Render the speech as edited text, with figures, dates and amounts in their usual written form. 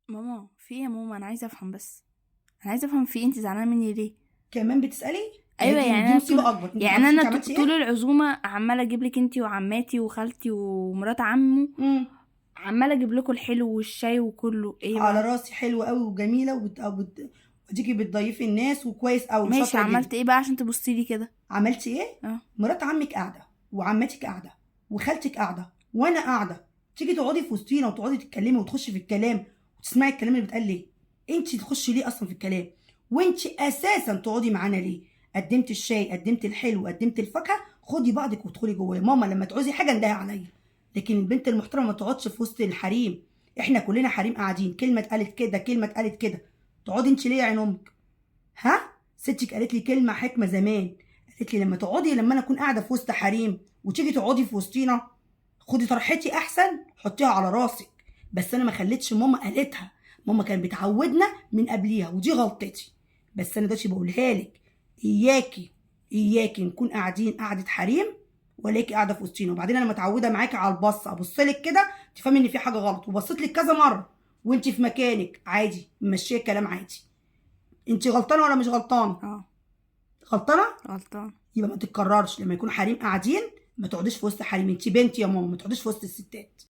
ماما في ايه يا ماما؟ انا عايزه افهم بس. انا عايزه افهم في ايه، انت زعلانه مني ليه؟ كمان بتسالي؟ ايوه يعني دي انا مصيبه طول اكبر. انت ما يعني عرفتش انا انت عملتي طول ايه؟ العزومه عماله اجيب لك انت وعماتي وخالتي ومرات عمه، امم عماله اجيب لكم الحلو والشاي وكله، ايه على بقى؟ راسي، حلوه قوي وجميله وديكي بتضيفي الناس وكويس قوي، ماشي، شاطره جدا. عملت ايه بقى عشان تبصي لي كده؟ عملتي ايه؟ اه. مرات عمك قاعده، وعمتك قاعده، وخالتك قاعده، وانا قاعده. تيجي تقعدي في وسطينا وتقعدي تتكلمي وتخشي في الكلام وتسمعي الكلام اللي بيتقال ليه؟ انت تخشي ليه اصلا في الكلام؟ وانت اساسا تقعدي معانا ليه؟ قدمت الشاي، قدمت الحلو، قدمت الفاكهه، خدي بعضك وادخلي جوه. ماما لما تعوزي حاجه اندهي عليا. لكن البنت المحترمه ما تقعدش في وسط الحريم. احنا كلنا حريم قاعدين، كلمه اتقالت كده، كلمه اتقالت كده، تقعدي انت ليه يا عين امك؟ ها؟ ستك قالت لي كلمه حكمه زمان، قالت لي لما تقعدي، لما انا اكون قاعده في وسط حريم وتيجي تقعدي في وسطينا، خدي طرحتي احسن حطيها على راسك. بس انا ما خليتش ماما قالتها، ماما كانت بتعودنا من قبليها ودي غلطتي. بس انا دلوقتي بقولها لك، اياكي اياكي نكون قاعدين قعده حريم ولاكي قاعده في وسطينا. وبعدين انا متعوده معاكي على البصه، ابص لك كده تفهمي ان في حاجه غلط، وبصيت لك كذا مره وانت في مكانك عادي ممشيه الكلام عادي. انت غلطانه ولا مش غلطانه؟ اه. غلطانه. غلطان. يبقى ما تتكررش لما يكون حريم قاعدين، ما تقعديش في وسط حريم. انت بنتي يا ماما، ما تقعديش في وسط الستات.